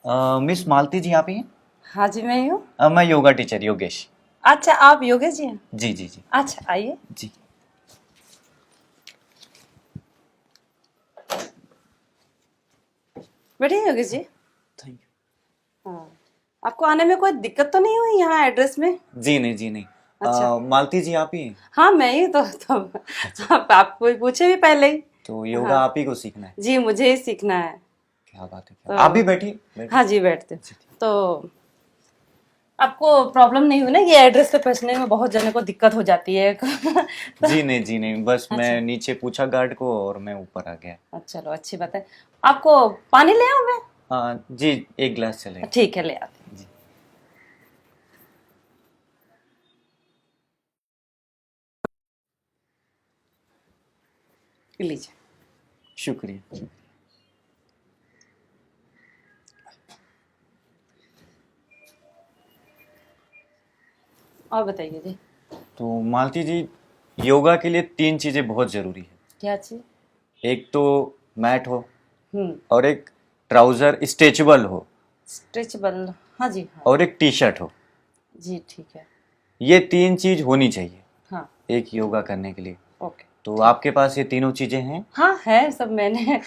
Miss मालती जी आप ही हैं? हाँ जी, मैं ही हूँ। मैं योगा टीचर योगेश। अच्छा, आप योगेश जी हैं? जी जी जी अच्छा, आइए। जी। बैठिए योगेश जी। थैंक हाँ, आपको आने में कोई दिक्कत तो नहीं हुई यहाँ एड्रेस में? यू। जी नहीं जी नहीं। अच्छा। मालती जी आप ही हैं? हाँ, मैं ही तो अच्छा। आपको पूछे भी पहले ही। तो योगा हाँ आप ही को सीखना है? जी, मुझे ही सीखना है। क्या बात है, क्या तो आप भी बैठिए बैठिए। हाँ जी, बैठते। जी तो आपको प्रॉब्लम नहीं हुई ना? ये एड्रेस पे पहुँचने में बहुत जने को दिक्कत हो जाती है तो जी नहीं, बस अच्छा। मैं नीचे पूछा गार्ड को और मैं ऊपर आ गया। चलो, अच्छी बात है। आपको पानी ले आऊं मैं? जी एक गिलास चलेगा। ठीक है, ले आती जी हूँ। लीजिए। शुक्रिया। और बताइए जी। तो मालती जी, योगा के लिए 3 चीजें बहुत जरूरी है। क्या चीज? एक तो मैट हो, हम्म। और एक ट्राउजर स्ट्रेचेबल हो, स्ट्रेचेबल। हाँ जी, हाँ। और एक टी शर्ट हो। जी, ठीक है। ये 3 चीज होनी चाहिए हाँ। एक योगा करने के लिए। ओके। तो ठीक। आपके पास ये तीनों चीजें हैं? हाँ, है सब। मैंने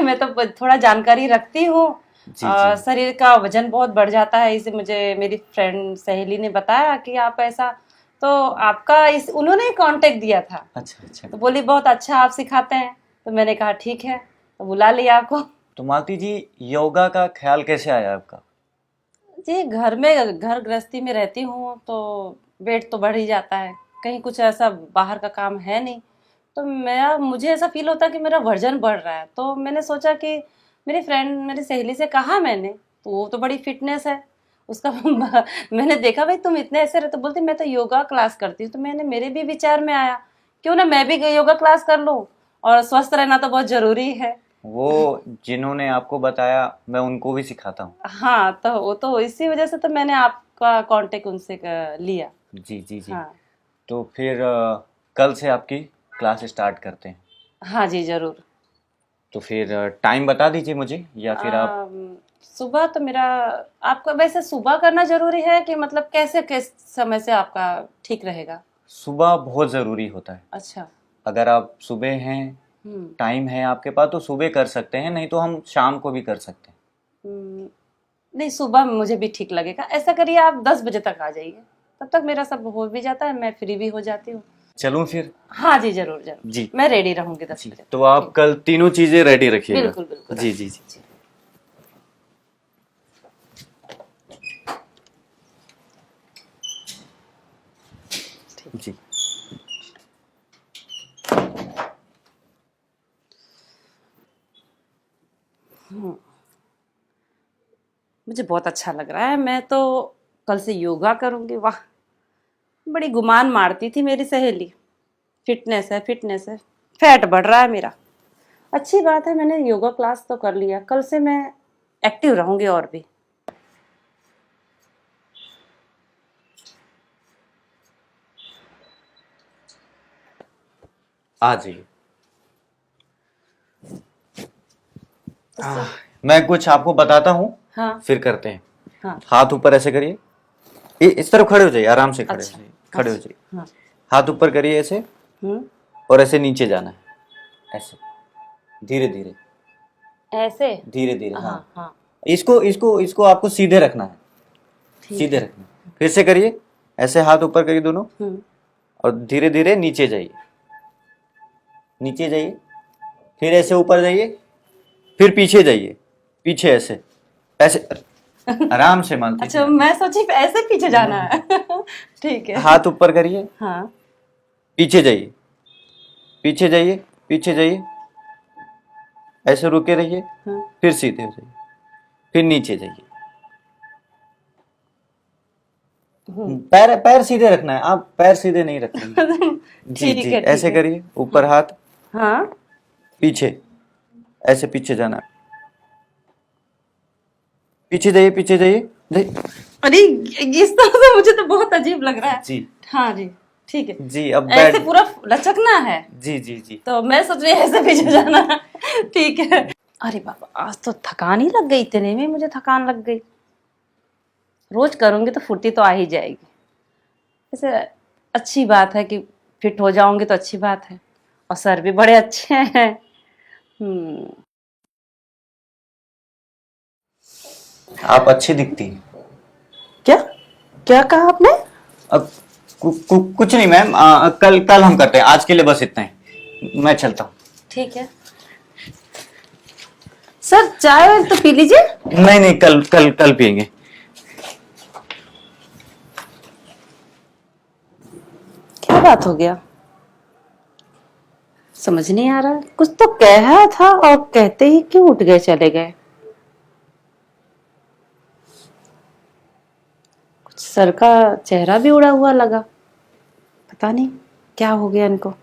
मैं तो थोड़ा जानकारी रखती हूँ। जी जी। शरीर का वजन बहुत बढ़ जाता है, इसे मुझे मेरी फ्रेंड सहेली ने बताया कि आप ऐसा, तो आपका इस उन्होंने कांटेक्ट दिया था। अच्छा अच्छा। तो बोली बहुत अच्छा आप सिखाते हैं। तो मैंने कहा ठीक है, तो बुला लिया आपको। तो मालती जी, योगा का ख्याल कैसे आया आपका? जी, घर गृहस्थी में रहती हूँ तो वेट तो बढ़ ही जाता है। कहीं कुछ ऐसा बाहर का काम है नहीं, तो मैं मुझे ऐसा फील होता है कि मेरा वजन बढ़ रहा है। तो मैंने सोचा कि मेरी सहेली से कहा मैंने, तो वो तो बड़ी फिटनेस है उसका मैंने देखा भाई तुम इतने ऐसे रहे, तो बोलती मैं तो योगा क्लास करती हूँ। तो मेरे भी विचार में आया क्यों ना मैं भी योगा क्लास कर लूँ, और स्वस्थ रहना तो बहुत जरूरी है। वो जिन्होंने आपको बताया मैं उनको भी सिखाता हूँ। हाँ, तो वो तो इसी वजह से तो मैंने आपका कांटेक्ट उनसे लिया। जी जी जी। हाँ। तो फिर कल से आपकी क्लास स्टार्ट करते हैं। हाँ जी, जरूर। तो फिर टाइम बता दीजिए मुझे, या फिर आप। सुबह तो मेरा, आपका वैसे सुबह करना जरूरी है कि मतलब कैसे किस समय से आपका ठीक रहेगा? सुबह बहुत ज़रूरी होता है। अच्छा। अगर आप सुबह हैं, हम्म। टाइम है आपके पास, तो सुबह कर सकते हैं, नहीं तो हम शाम को भी कर सकते हैं। नहीं, सुबह मुझे भी ठीक लगेगा। ऐसा करिए आप 10 बजे तक आ जाइए, तब तक मेरा सब हो भी जाता है, मैं फ्री भी हो जाती हूँ। चलूँ फिर? हाँ जी, जरूर जरूर, जी मैं रेडी रहूंगी 10 जी। बजे तो तक। आप ठीक। कल तीनों चीज़ें रेडी रखिएगा। बिल्कुल बिल्कुल। जी जी जी जी। ठीक। जी। मुझे बहुत अच्छा लग रहा है। मैं तो कल से योगा करूंगी। वाह, बड़ी गुमान मारती थी मेरी सहेली, फिटनेस है फिटनेस है, फैट बढ़ रहा है मेरा। अच्छी बात है, मैंने योगा क्लास तो कर लिया, कल से मैं एक्टिव रहूंगी और भी। आ जाइए। तो सर। मैं कुछ आपको बताता हूँ, हाँ। फिर करते हैं। हाँ। हाथ ऊपर ऐसे करिए। इस तरफ खड़े हो जाइए, आराम से खड़े हो अच्छा। जाइए, खड़े हो जाइए। अच्छा। हाँ। हाथ ऊपर करिए ऐसे, हम्म। और ऐसे नीचे जाना है, ऐसे धीरे धीरे। ऐसे। धीरे धीरे, हाँ। हाँ हाँ। इसको इसको इसको आपको सीधे रखना है, ठीक सीधे है। रखना है। फिर से करिए, ऐसे हाथ ऊपर करिए दोनों, हम्म। और धीरे धीरे नीचे जाइए, नीचे जाइए। फिर ऐसे ऊपर जाइए, फिर पीछे जाइए, पीछे ऐसे, ऐसे आराम से मानती थी अच्छा, आप। मैं सोची ऐसे पीछे जाना है ठीक है। हाथ ऊपर करिए, हाँ। पीछे जाइए, पीछे जाइए, पीछे जाइए, ऐसे रुके रहिए। हाँ। फिर सीधे हो जाइए, फिर नीचे जाइए। पैर पैर सीधे रखना है, आप पैर सीधे नहीं रख रहे हैं। जी ठीक जी, है ठीक ऐसे है। करिए, ऊपर हाथ, हाँ। पीछे, ऐसे पीछे जाना है। पीछे जाइए, पीछे जाइए, जाइए। अरे, इस तरह से मुझे तो बहुत अजीब लग रहा है। जी हाँ जी। ठीक है। जी। अब ऐसे बैठ। पूरा लचकना है, जी जी जी। तो मैं सोच रही ऐसे पीछे जाना है ठीक है। अरे बाबा, आज तो थकान ही लग गई, इतने में मुझे थकान लग गई। रोज करूंगी तो फुर्ती तो आ ही जाएगी। वैसे अच्छी बात है कि फिट हो जाऊंगी तो अच्छी बात है, और सर भी बड़े अच्छे हैं। आप अच्छी दिखती हैं। क्या क्या कहा आपने? कुछ नहीं मैम, कल कल हम करते हैं, आज के लिए बस इतना ही, मैं चलता हूँ। ठीक है सर, चाय तो पी लीजिए। नहीं नहीं, कल कल कल पियेंगे। क्या बात हो गया, समझ नहीं आ रहा। कुछ तो कहा था और कहते ही क्यों उठ गए, चले गए। कुछ सर का चेहरा भी उड़ा हुआ लगा, पता नहीं क्या हो गया इनको।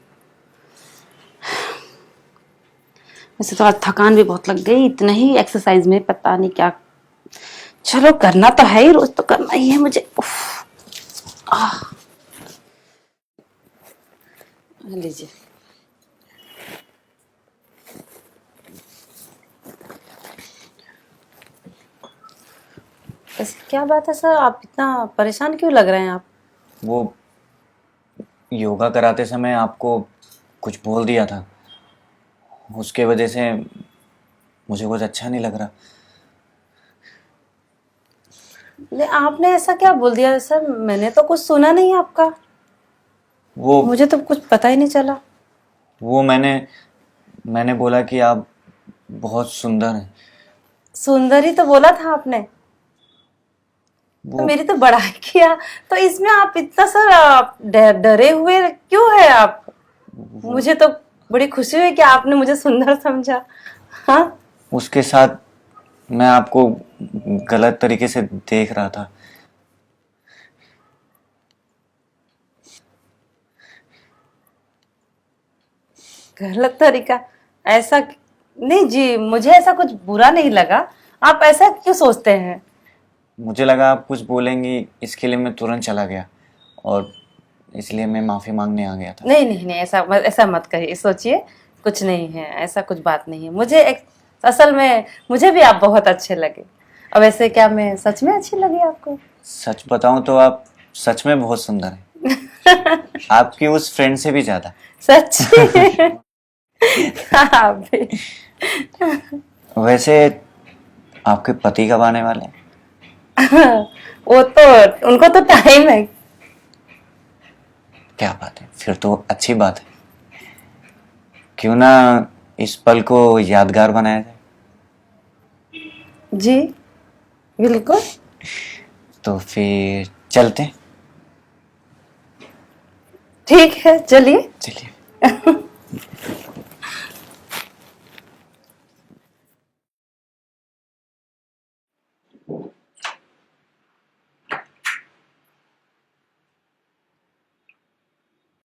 वैसे तो आज थकान भी बहुत लग गई, इतना ही एक्सरसाइज में पता नहीं क्या। चलो करना तो है ही, रोज तो करना ही है मुझे। उफ, लीजिए। ऐसी क्या बात है सर, आप इतना परेशान क्यों लग रहे हैं आप? वो योगा कराते समय आपको कुछ बोल दिया था, उसके वजह से मुझे कुछ अच्छा नहीं लग रहा। आपने ऐसा क्या बोल दिया सर? मैंने तो कुछ सुना नहीं आपका, वो मुझे तो कुछ पता ही नहीं चला। वो मैंने बोला कि आप बहुत सुंदर हैं। सुंदर ही तो बोला था आपने, तो वो मेरी तो बड़ाई किया। तो इसमें आप इतना सर आप डरे हुए क्यों है आप? मुझे तो बड़ी खुशी हुई कि आपने मुझे सुंदर समझा। हाँ, उसके साथ मैं आपको गलत तरीके से देख रहा था। गलत तरीका? ऐसा नहीं जी, मुझे ऐसा कुछ बुरा नहीं लगा। आप ऐसा क्यों सोचते हैं? मुझे लगा आप कुछ बोलेंगी, इसके लिए मैं तुरंत चला गया, और इसलिए मैं माफी मांगने आ गया था। नहीं नहीं नहीं, ऐसा मत कहिए, सोचिए कुछ नहीं है, ऐसा कुछ बात नहीं है। मुझे असल में मुझे भी आप बहुत अच्छे लगे। अब ऐसे क्या मैं सच में अच्छी लगी आपको? सच बताऊं तो आप सच में बहुत सुंदर हैं। आपकी उस फ्रेंड से भी ज्यादा। सच्ची? आप भी। वैसे आपके पति कब आने वाले हैं? वो तो उनको तो टाइम है। क्या बात है, फिर तो अच्छी बात है। क्यों ना इस पल को यादगार बनाया जाए। जी बिल्कुल। तो फिर चलते हैं। ठीक है, चलिए। चलिए।